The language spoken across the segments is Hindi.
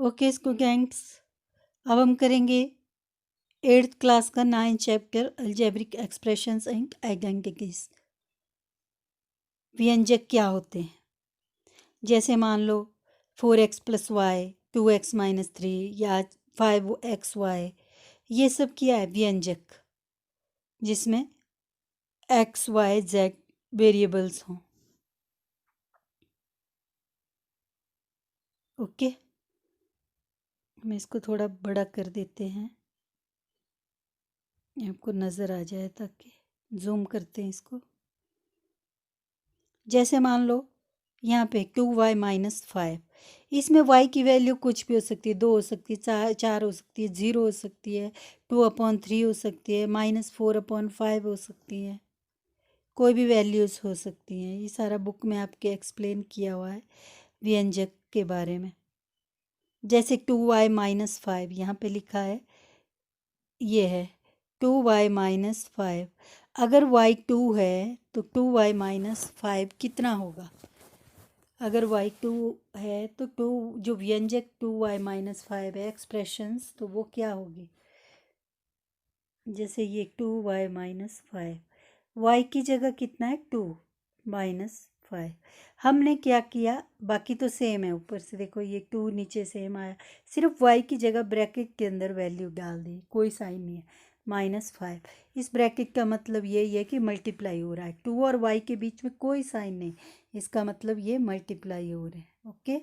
ओके स्टूडेंट्स, अब हम करेंगे 8th क्लास का 9th chapter algebraic expressions and identities. व्यंजक क्या होते हैं? जैसे मान लो 4x + y 2x - 3 या 5xy, ये सब क्या है? व्यंजक, जिसमें x, y, z वेरिएबल्स हों। ओके, हम इसको थोड़ा बड़ा कर देते हैं, आपको नज़र आ जाए, ताकि जूम करते हैं इसको। जैसे मान लो यहाँ पे 2y - 5, इसमें y की वैल्यू कुछ भी हो सकती है, 2 हो सकती है, 4 हो सकती है, 0 हो सकती है, 2/3 हो सकती है, -4/5 हो सकती है, कोई भी वैल्यूज़ हो सकती हैं। ये सारा बुक में आपके एक्सप्लेन किया हुआ है व्यंजक के बारे में। जैसे 2y - 5 यहाँ पे लिखा है, ये है 2y - 5। अगर y 2 है तो 2y - 5 कितना होगा? अगर y 2 है तो 2, जो व्यंजक 2y - 5 है एक्सप्रेशंस, तो वो क्या होगी? जैसे ये 2y - 5, y की जगह कितना है? 2 - 5। हमने क्या किया, बाकी तो सेम है, ऊपर से देखो ये 2 नीचे सेम आया, सिर्फ y की जगह ब्रैकेट के अंदर वैल्यू डाल दी, कोई साइन नहीं है, -5। इस ब्रैकेट का मतलब यही है कि मल्टीप्लाई हो रहा है, 2 और y के बीच में कोई साइन नहीं, इसका मतलब ये मल्टीप्लाई हो रहे हैं। ओके,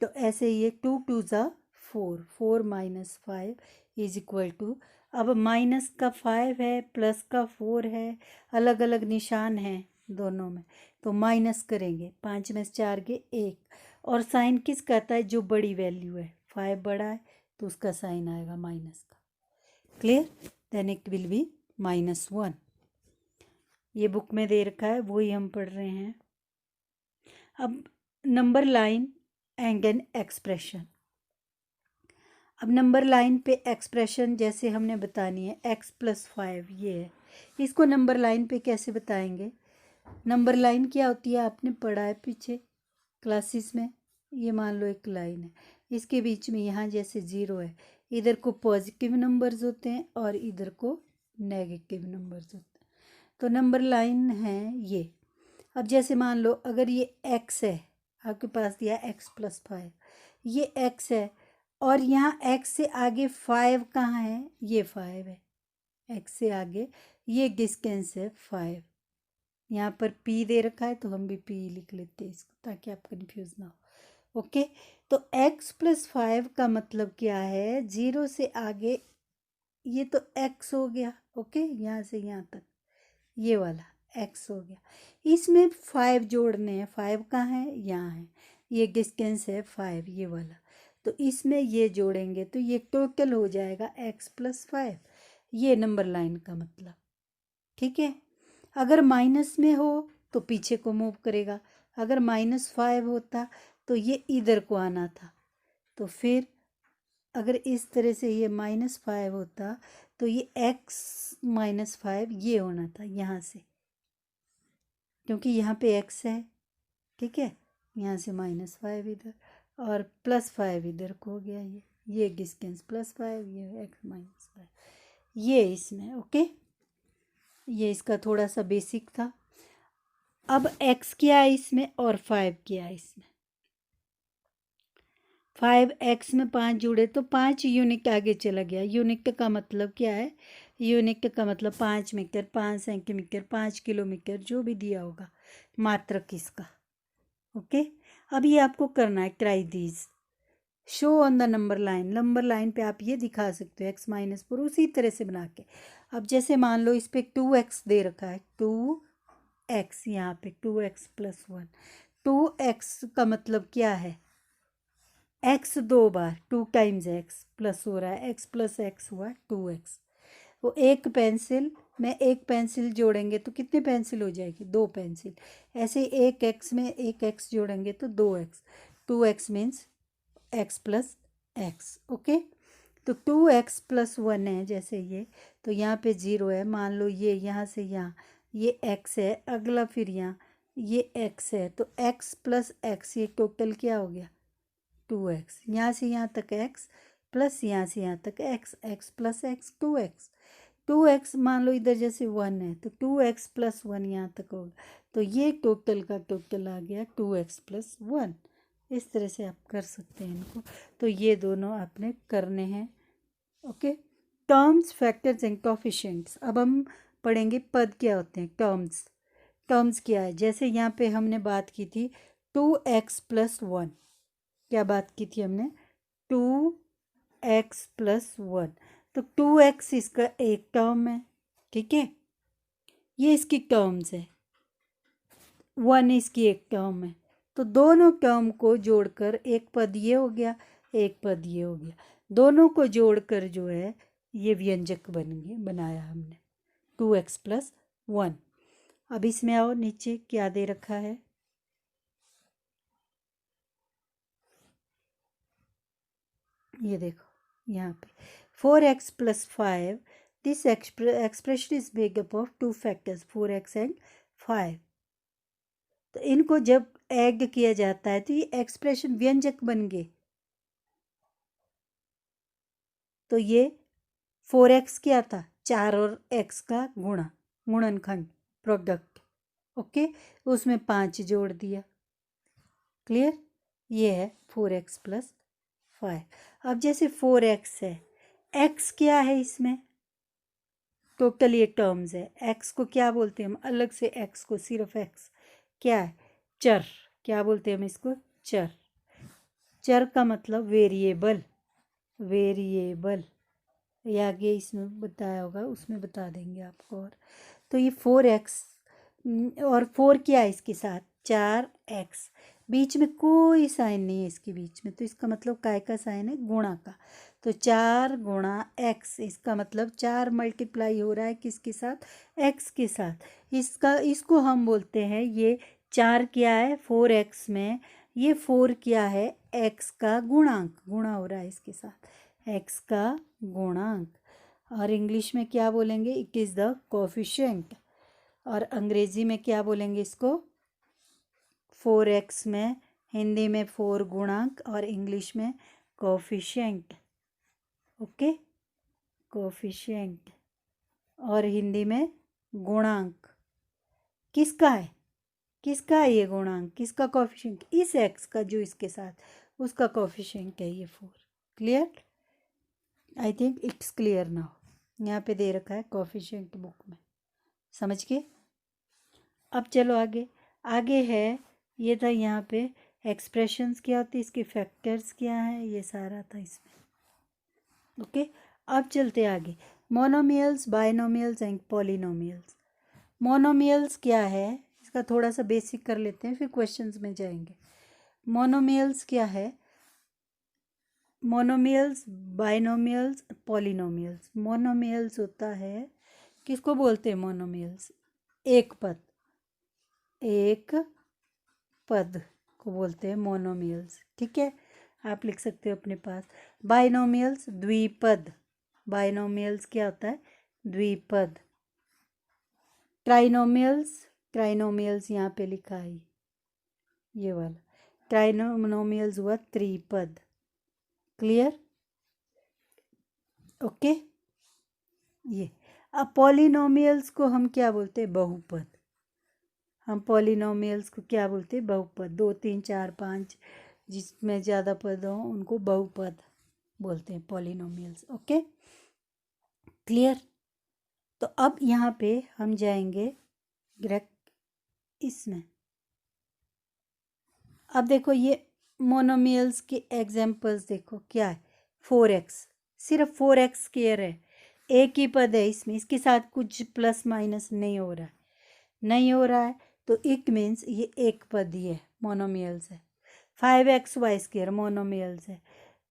तो ऐसे ये 2 2 ज़ा 4, 4 - 5 इज इक्वल टू, अब माइनस का 5 है, प्लस का 4 है, अलग अलग निशान हैं दोनों में, तो माइनस करेंगे, 5 में से 4 के 1, और साइन किस कहता है? जो बड़ी वैल्यू है, 5 बड़ा है तो उसका साइन आएगा माइनस का। Clear? Then it will be -1। ये बुक में दे रखा है, वही हम पढ़ रहे हैं। अब number line and an expression. अब नंबर लाइन पे एक्सप्रेशन जैसे हमने बतानी है, x + 5 ये है, इसको नंबर लाइन पे कैसे बताएंगे? नंबर लाइन क्या होती है, आपने पढ़ा है पीछे क्लासेस में। ये मान लो एक लाइन है, इसके बीच में यहाँ जैसे 0 है, इधर को पॉजिटिव नंबर्स होते हैं और इधर को नेगेटिव नंबर्स होते हैं, तो नंबर लाइन है ये। अब जैसे मान लो अगर ये x है, आपके पास दिया x + 5, ये x है, और यहाँ x से आगे 5 कहाँ है? ये 5 है, x से आगे ये डिस्टेंस है 5। यहाँ पर p दे रखा है तो हम भी p लिख लेते हैं इसको, ताकि आप कंफ्यूज ना हो। ओके, तो x + 5 का मतलब क्या है? 0 से आगे ये तो x हो गया, ओके, यहाँ से यहाँ तक ये वाला x हो गया, इसमें 5 जोड़ने हैं, 5 कहाँ है? यहाँ है, ये डिस्टेंस है 5 ये वाला, तो इसमें ये जोड़ेंगे तो ये टोटल हो जाएगा x + 5, ये नंबर लाइन का मतलब। ठीक है, अगर माइनस में हो तो पीछे को मूव करेगा, अगर -5 होता तो ये इधर को आना था, तो फिर अगर इस तरह से ये -5 होता तो ये x - 5 ये होना था यहाँ से, क्योंकि यहाँ पे x है। ठीक है, यहाँ से -5 इधर और +5 इधर को हो गया, ये डिस्टेंस +5, ये x - 5 ये इसमें। ओके, ये इसका थोड़ा सा बेसिक था। अब x क्या है इसमें और 5 क्या है इसमें? 5x में 5 जुड़े तो 5 यूनिट आगे चला गया। यूनिट का मतलब क्या है? यूनिट का मतलब 5 मीटर, 5 सेंटीमीटर, 5 किलोमीटर, जो भी दिया होगा मात्रक इसका। ओके, अब ये आपको करना है, try these, show on the number line. Number line पे आप ये दिखा सकते हो x - 4 उसी तरह से बना के। अब जैसे मान लो इस पे 2x दे रखा है, 2x, यहाँ पे 2x + 1, 2x का मतलब क्या है? x 2 बार, 2 टाइम्स x प्लस हो रहा है, x + x हुआ 2x। वो एक पेंसिल में एक पेंसिल जोड़ेंगे तो कितने पेंसिल हो जाएगी? 2 पेंसिल। ऐसे एक x में एक x जोड़ेंगे तो 2x, 2x means x + x। Okay, तो 2x + 1 है जैसे ये, तो यहाँ पे 0 है, मान लो ये यहाँ से यहाँ ये x है, अगला फिर यहाँ ये x है, तो x + x, ये टोटल क्या हो गया? 2x, यहाँ से यहाँ तक x प्लस यहाँ से यहाँ तक x, x plus x 2x, 2x मान लो इधर जैसे 1 है तो 2x प्लस 1 यहाँ तक होगा, तो ये टोटल का टोटल आ गया 2x प्लस 1। इस तरह से आप कर सकते हैं इनको। तो ये दोनों आपने करने हैं। Okay, terms, factors and coefficients. अब हम पढ़ेंगे पद क्या होते हैं। टर्म्स, टर्म्स क्या है, जैसे यहाँ पे हमने बात की थी 2x प्लस 1, क्या बात की थी हमने, 2x प्लस 1, तो 2x इसका एक टर्म है, ठीक है, ये इसकी टर्म्स है, 1 इसकी एक टर्म है, तो दोनों टर्म को जोड़कर एक पद ये हो गया, एक पद ये हो गया, दोनों को जोड़कर जो है ये व्यंजक बनाया हमने 2x प्लस 1। अब इसमें आओ, नीचे क्या दे रखा है, ये देखो यहाँ पे 4x plus 5, this expression is made up of 2 factors 4x and 5। तो इनको जब ऐड किया जाता है तो ये एक्सप्रेशन व्यंजक बन गए। तो ये 4x क्या था, 4 और x का गुणनखंड, प्रोडक्ट। ओके, उसमें 5 जोड़ दिया, क्लियर, ये है 4x प्लस 5। अब जैसे 4x है, x क्या है इसमें, टोटल ये टर्म्स है, x को क्या बोलते हैं हम, अलग से x को, सिर्फ x क्या है, चर, क्या बोलते हैं हम इसको, चर। चर का मतलब वेरिएबल, वेरिएबल, ये आगे इसमें बताया होगा, उसमें बता देंगे आपको। और तो ये 4x और 4 क्या है इसके साथ, 4x, बीच में कोई साइन नहीं है इसके बीच में, तो इसका मतलब काय का साइन है, गुणा का, तो 4 गुणा x, इसका मतलब 4 मल्टीप्लाई हो रहा है किसके साथ, x के साथ। इसको हम बोलते हैं, ये 4 क्या है 4x में, ये 4 क्या है, x का गुणांक, गुणा हो रहा है इसके साथ, x का गुणांक। और इंग्लिश में क्या बोलेंगे, इट इज़ द कोफिशिएंट, और अंग्रेजी में क्या बोलेंगे इसको, 4x में, हिंदी में 4 गुणांक और इंग्लिश में कोफिशिएंट। ओके, कोफिशिएंट, और हिंदी में गुणांक, किसका है, किसका है ये गुणांक, किसका कोफिशिएंट, इस x का जो इसके साथ, उसका कोफिशिएंट है ये 4। Clear, I think it's clear now. यहाँ पे दे रखा है कोफिशिएंट बुक में, समझ के। अब चलो आगे, आगे है, ये था यहाँ पे एक्सप्रेशंस क्या होती है, इसके फैक्टर्स क्या है, ये सारा था इसमें। ओके, अब चलते आगे, monomials, binomials and polynomials. Monomials क्या है, इसका थोड़ा सा बेसिक कर लेते हैं, फिर क्वेश्चंस में जाएंगे। मोनोमियल्स क्या है, मोनोमियल्स, बाइनोमियल्स, पॉलिनोमियल्स। मोनोमियल्स होता है, किसको बोलते हैं मोनोमियल्स, एक पद, एक पद को बोलते हैं मोनोमियल्स, ठीक है, आप लिख सकते हो अपने पास। बाइनोमियल्स, द्विपद, बाइनोमियल्स क्या होता है, द्विपद। ट्राइनोमियल्स, ट्राइनोमियल्स यहाँ पे लिखा है ये वाला, ट्राइनोमियल्स हुआ त्रिपद। Clear, okay. ये अब पॉलिनोमियल्स को हम क्या बोलते हैं, बहुपद। हम पॉलिनोमियल्स को क्या बोलते हैं, बहुपद, 2 3 4 5 जिसमें ज़्यादा पद हो उनको बहुपद बोलते हैं, पॉलिनोमियल्स। Okay, clear. तो अब यहाँ पे हम जाएंगे डायरेक्ट इसमें। अब देखो ये मोनोमियल्स के एग्जाम्पल्स देखो, क्या है, 4x, सिर्फ 4x स्क्वायर है, एक ही पद है इसमें, इसके साथ कुछ प्लस माइनस नहीं हो रहा है, नहीं हो रहा है, तो इट मीन्स ये एक पद ही है, मोनोमियल्स है। 5xy स्क्वायर मोनोमियल्स है,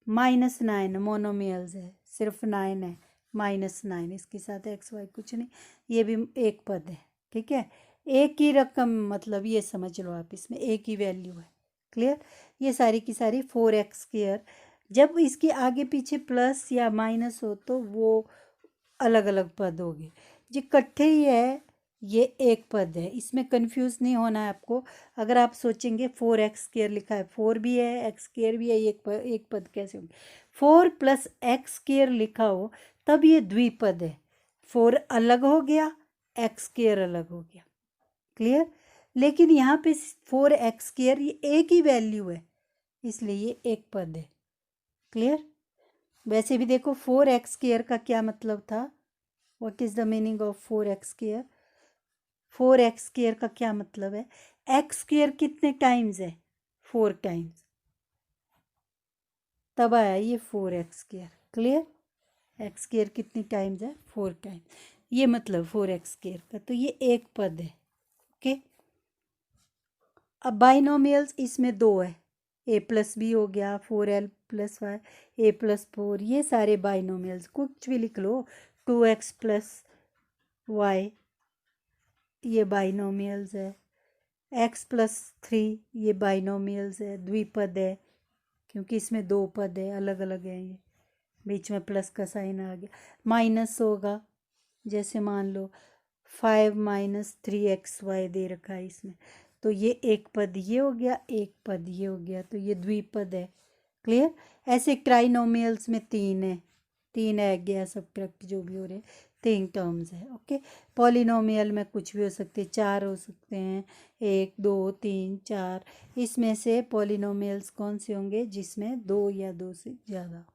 -9 मोनोमियल्स है, सिर्फ 9 है, -9, इसके साथ xy कुछ नहीं, ये भी एक पद है, ठीक है, एक ही रकम, मतलब ये समझ लो आप, इसमें एक ही वैल्यू है। क्लियर, ये सारी की सारी 4x स्क्वायर, जब इसके आगे पीछे प्लस या माइनस हो तो वो अलग अलग पद होंगे, जो इकट्ठे ही है ये एक पद है, इसमें कंफ्यूज नहीं होना है आपको। अगर आप सोचेंगे 4x² लिखा है, 4 भी है x² भी है, एक पद कैसे होंगे? 4 + x² लिखा हो तब ये द्विपद है। 4 अलग हो गया, x² अलग हो गया। क्लियर? लेकिन यहाँ पे 4x² ये एक ही वैल्यू है, इसलिए ये एक पद है। क्लियर? वैसे भी देखो 4x² का क्या मतलब था? What is the meaning of 4x²? 4x² का क्या मतलब है? x² कितने टाइम्स है? 4 टाइम्स, तब आया ये 4x²। क्लियर? x² कितनी टाइम्स है? 4 टाइम्स। ये मतलब 4x² का, तो ये एक पद है। ओके, अब बाइनोमियल्स इसमें दो है, a+b हो गया, 4l+y, a+4, ये सारे बाइनोमियल्स कुछ भी लिख लो। 2x + y ये बाइनोमियल्स है, x+3 ये बाइनोमियल्स है, द्विपद है, क्योंकि इसमें दो पद है, अलग अलग है, ये बीच में प्लस का साइन आ गया। माइनस होगा, जैसे मान लो 5 - 3xy दे रखा है इसमें, तो ये एक पद ये हो गया, एक पद ये हो गया, तो ये द्विपद है। क्लियर? ऐसे ट्राइनोमियल्स में 3 है, 3 है गया, सब्ट्रैक्ट जो भी हो रहे 3 टर्म्स है। ओके, पॉलिनोमियल में कुछ भी हो सकते, 4 हो सकते हैं, 1 2 3 4। इसमें से पॉलिनोमियल्स कौन से होंगे? जिसमें 2 या 2 से ज़्यादा।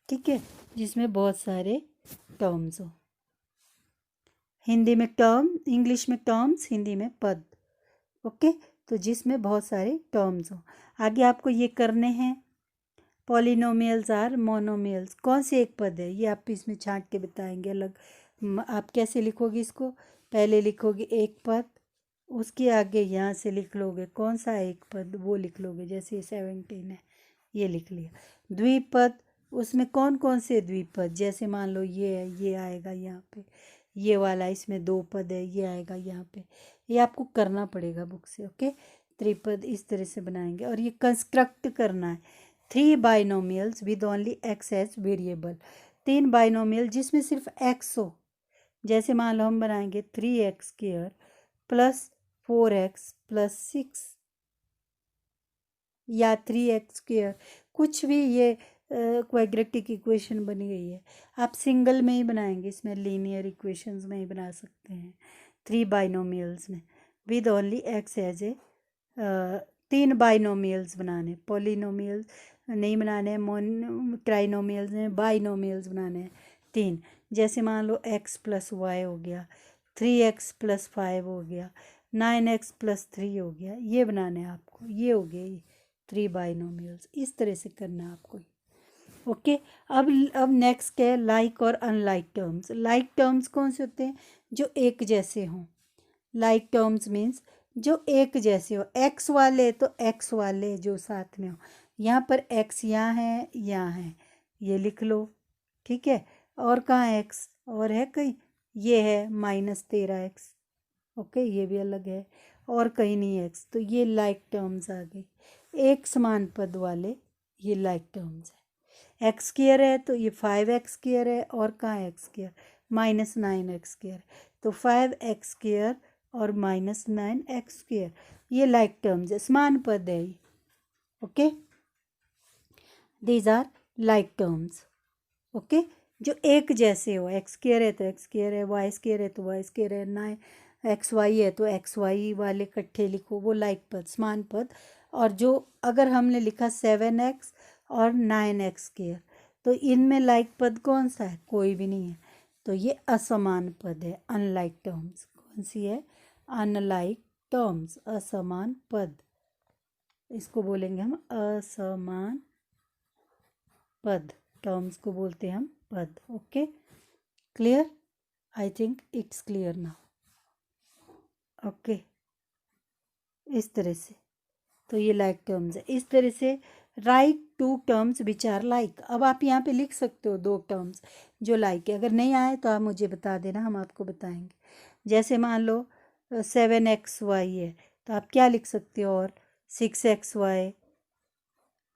ठीक है, जिसमें बहुत सारे टर्म्स हो। हिंदी में टर्म, इंग्लिश में टर्म्स, हिंदी में पद। ओके, तो जिसमें बहुत सारे टर्म्स हो। आगे आपको ये करने हैं। पॉलिनोमियल्स आर मोनोमियल्स, कौन से एक पद है ये आप इसमें छांट के बताएंगे अलग। आप कैसे लिखोगे इसको? पहले लिखोगे एक पद, उसके आगे यहाँ से लिख लोगे कौन सा एक पद, वो लिख लोगे। जैसे 17 है, ये लिख लिया। द्विपद, उसमें कौन कौन से द्विपद? जैसे मान लो ये है, ये आएगा यहाँ पे, ये वाला इसमें 2 पद है, ये आएगा यहाँ पे। ये आपको करना पड़ेगा बुक से। ओके, त्रिपद इस तरह से बनाएंगे, और ये कंस्ट्रक्ट करना है। 3 binomials with only x as variable, 3 binomial जिसमें सिर्फ x हो। जैसे मान लो हम बनाएंगे 3x² + 4x + 6 या 3x², कुछ भी, ये क्वाड्रेटिक इक्वेशन बनी गई है। आप सिंगल में ही बनाएंगे, इसमें लीनियर इक्वेशंस में ही बना सकते हैं। 3 बाइनोमियल्स में with only x as a, 3 binomials बनाने, पॉलिनोमियल्स नहीं बनाने हैं, ट्राइनोमियल्स में बाइनोमियल्स बनाने हैं 3। जैसे मान लो x + y हो गया, 3x + 5 हो गया, 9x + 3 हो गया, ये बनाने हैं आपको। ये हो गए ये 3 बाइनोमियल्स, इस तरह से करना है आपको। ओके, अब नेक्स्ट क्या है? लाइक और अनलाइक टर्म्स। लाइक टर्म्स कौन से होते हैं? जो एक जैसे हों। लाइक टर्म्स मीन्स जो एक जैसे हो, एक्स वाले तो एक्स वाले जो साथ में हो। यहाँ पर एक्स यहाँ है, यहाँ है, ये लिख लो। ठीक है, और कहाँ है एक्स? और है कहीं? ये है -13x। ओके, ये भी अलग है, और कहीं नहीं एक्स, तो ये लाइक टर्म्स आ गई। एक समान पद वाले ये लाइक टर्म्स है। x² है तो ये 5x² है, और कहाँ x²? -9x², तो 5x² और -9x², ये लाइक टर्म्स है, समान पद है ये। Okay, these are like terms. Okay, जो एक जैसे हो, x² है तो x² है, y² है तो y² है, 9xy है तो xy वाले इकट्ठे लिखो, वो लाइक पद, समान पद। और जो अगर हमने लिखा 7x और 9x², तो इनमें लाइक पद कौन सा है? कोई भी नहीं है, तो ये असमान पद है, अनलाइक टर्म्स। कौन सी है? अनलाइक टर्म्स, असमान पद। इसको बोलेंगे हम असमान पद, टर्म्स को बोलते हैं हम पद। Okay, clear? I think it's clear now. Okay, इस तरह से, तो ये लाइक टर्म्स है। इस तरह से write 2 terms which are like. अब आप यहाँ पे लिख सकते हो 2 टर्म्स जो लाइक है। अगर नहीं आए तो आप मुझे बता देना, हम आपको बताएंगे। जैसे मान लो 7xy है, तो आप क्या लिख सकते हो? और 6xy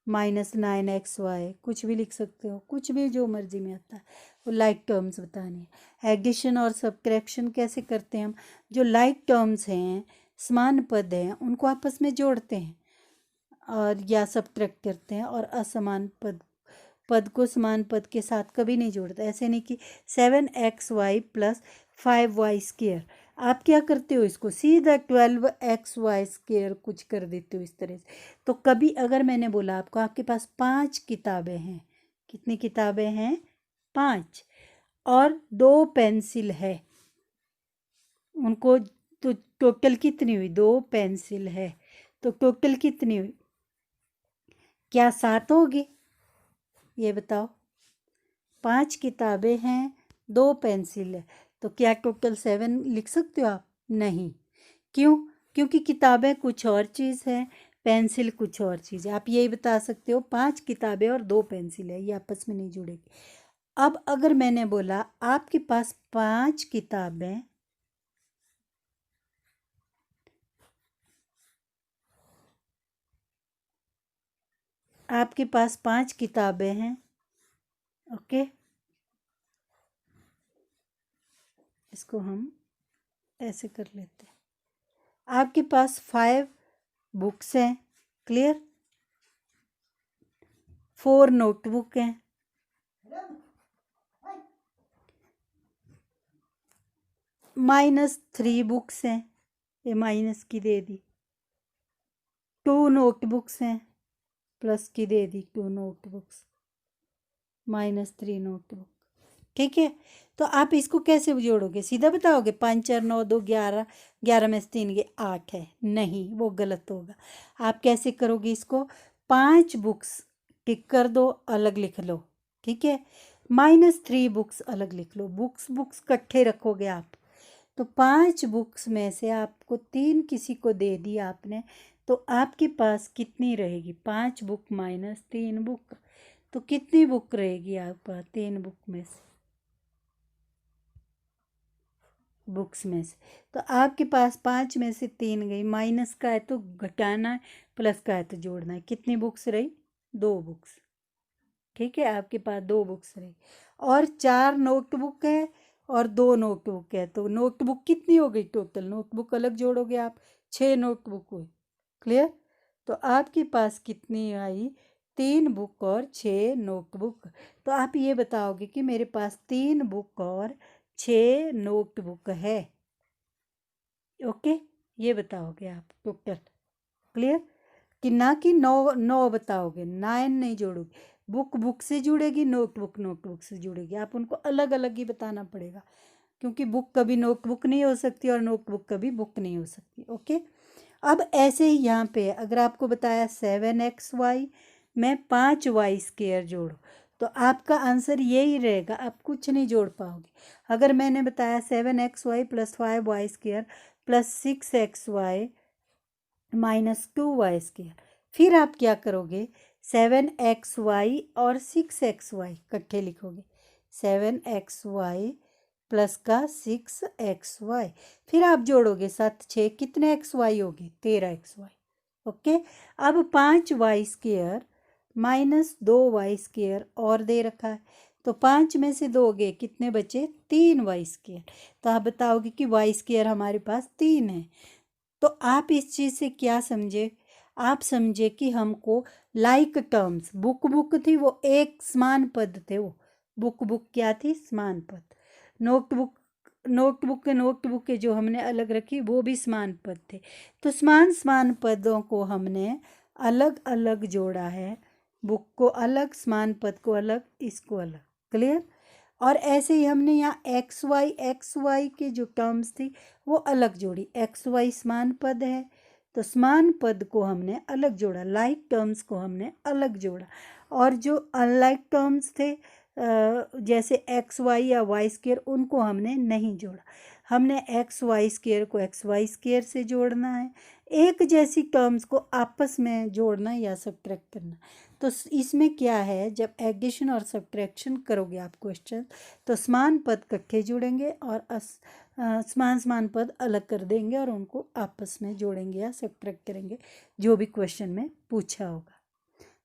-9xy, कुछ भी लिख सकते हो, कुछ भी जो मर्जी में आता है। वो लाइक टर्म्स बतानी है। एडिशन और सब्ट्रैक्शन कैसे करते हैं हम? जो लाइक टर्म्स हैं, समान पद हैं, उनको आपस में जोड़ते हैं और या सब्ट्रैक्ट करते हैं, और असमान पद को समान पद के साथ कभी नहीं जोड़ते। ऐसे नहीं कि 7xy + 5y², आप क्या करते हो, इसको सीधा 12xy² कुछ कर देते हो इस तरह से। तो कभी अगर मैंने बोला आपको आपके पास 5 किताबें हैं, कितनी किताबें हैं? 5, और 2 पेंसिल है, उनको तो टोटल कितनी हुई? 2 पेंसिल है, तो टोटल कितनी हुई? क्या 7 होगी? ये बताओ। 5 किताबें हैं, 2 पेंसिल है, तो क्या टोटल 7 लिख सकते हो आप? नहीं। क्यों? क्योंकि किताबें कुछ और चीज़ है, पेंसिल कुछ और चीज़ है। आप यही बता सकते हो 5 किताबें और 2 पेंसिल है, ये आपस में नहीं जुड़ेगी। अब अगर मैंने बोला आपके पास 5 किताबें, आपके पास 5 किताबें हैं, ओके, इसको हम ऐसे कर लेते हैं। आपके पास 5 बुक्स हैं, क्लियर, 4 नोटबुक हैं, -3 बुक्स हैं, ये माइनस की दे दी, 2 नोटबुक्स हैं, प्लस की दे दी, 2 नोटबुक्स, -3 नोटबुक, ठीक है। तो आप इसको कैसे जोड़ोगे? सीधा बताओगे 5 4 9 2 11, 11 में से 3 ये 8 है? नहीं, वो गलत होगा। आप कैसे करोगे इसको? 5 बुक्स टिक कर दो, अलग लिख लो, ठीक है, -3 बुक्स अलग लिख लो, बुक्स बुक्स इकट्ठे रखोगे आप। तो 5 बुक्स में से आपको 3 किसी को दे दी आपने, तो आपके पास कितनी रहेगी? 5 बुक -3 बुक, तो कितनी बुक रहेगी आपके पास 3 बुक में से, बुक्स में से? तो आपके पास 5 में से 3 गई, माइनस का है तो घटाना है, प्लस का है तो जोड़ना है। कितनी बुक्स रही? 2 बुक्स, ठीक है, आपके पास 2 बुक्स रही, और 4 नोटबुक है और 2 नोटबुक है, तो नोटबुक कितनी हो गई टोटल? नोटबुक अलग जोड़ोगे आप, 6 नोटबुक हुई, क्लियर। तो आपके पास कितनी आई? 3 बुक और 6 नोटबुक। तो आप ये बताओगे कि मेरे पास 3 बुक और 6 नोटबुक है, ओके, ये बताओगे आप टोटल, क्लियर। कि ना कि 9 बताओगे, 9 नहीं जोड़ोगे, बुक बुक से जुड़ेगी, नोटबुक नोटबुक से जुड़ेगी, आप उनको अलग अलग ही बताना पड़ेगा, क्योंकि बुक कभी नोटबुक नहीं हो सकती और नोटबुक कभी बुक नहीं हो सकती, ओके। अब ऐसे ही यहाँ पे अगर आपको बताया 7xy में 5y² जोड़ो, तो आपका आंसर यही रहेगा, आप कुछ नहीं जोड़ पाओगे। अगर मैंने बताया 7xy + 5y² + 6xy - 2y², फिर आप क्या करोगे? 7xy और 6xy इकट्ठे लिखोगे, 7xy प्लस का 6xy, फिर आप जोड़ोगे 7 6, कितने xy हो गए? 13xy, okay. अब 5y² -2y² और दे रखा है, तो 5 में से 2 गए, कितने बचे? 3y²। तो आप बताओगे कि y² हमारे पास 3 है। तो आप इस चीज़ से क्या समझे? आप समझे कि हमको लाइक टर्म्स, बुक बुक थी वो एक समान पद थे, वो बुक बुक क्या थी? समान पद। नोटबुक नोटबुक के जो हमने अलग रखी वो भी समान पद थे। तो समान समान पदों को हमने अलग अलग जोड़ा है, बुक को अलग, समान पद को अलग, इसको अलग, क्लियर। और ऐसे ही हमने यहाँ एक्स वाई के जो टर्म्स थी वो अलग जोड़ी, एक्स वाई समान पद है तो समान पद को हमने अलग जोड़ा, लाइक टर्म्स को हमने अलग जोड़ा, और जो अनलाइक टर्म्स थे जैसे XY या y² उनको हमने नहीं जोड़ा। हमने XY² को XY² से जोड़ना है, एक जैसी टर्म्स को आपस में जोड़ना या सब्ट्रैक्ट करना। तो इसमें क्या है, जब एडिशन और सब्ट्रैक्शन करोगे आप क्वेश्चन, तो समान पद इकट्ठे जुड़ेंगे और समान समान पद अलग कर देंगे और उनको आपस में जोड़ेंगे या सब्ट्रैक्ट करेंगे, जो भी क्वेश्चन में पूछा होगा।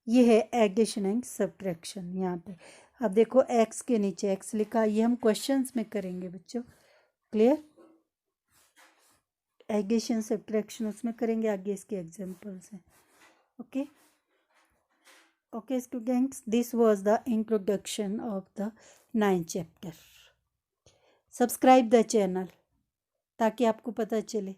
ये है एडिशन एंड सब्ट्रैक्शन। यहाँ पे अब देखो एक्स के नीचे एक्स लिखा, ये हम क्वेश्चंस में करेंगे बच्चों, क्लियर। एडिशन सब्ट्रैक्शन उसमें करेंगे, आगे इसके एग्जांपल्स हैं। Okay okay students, this was the introduction of the 9th chapter. Subscribe the channel ताकि आपको पता चले।